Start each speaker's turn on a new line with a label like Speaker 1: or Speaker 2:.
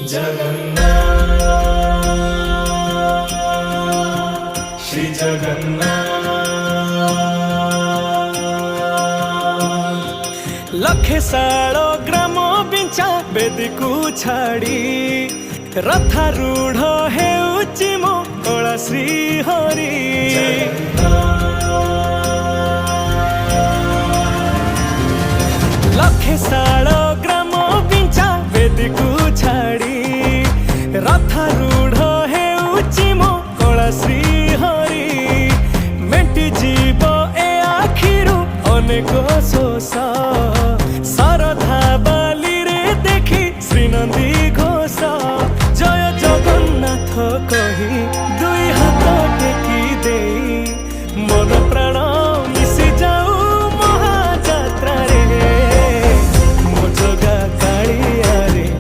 Speaker 1: जगन्नाथ श्री जगन्नाथ।
Speaker 2: लखे सालो ग्राम बिंचा बेदी को छाड़ी रथारूढ़ हेउची मो कला श्री हरि। लखे सालो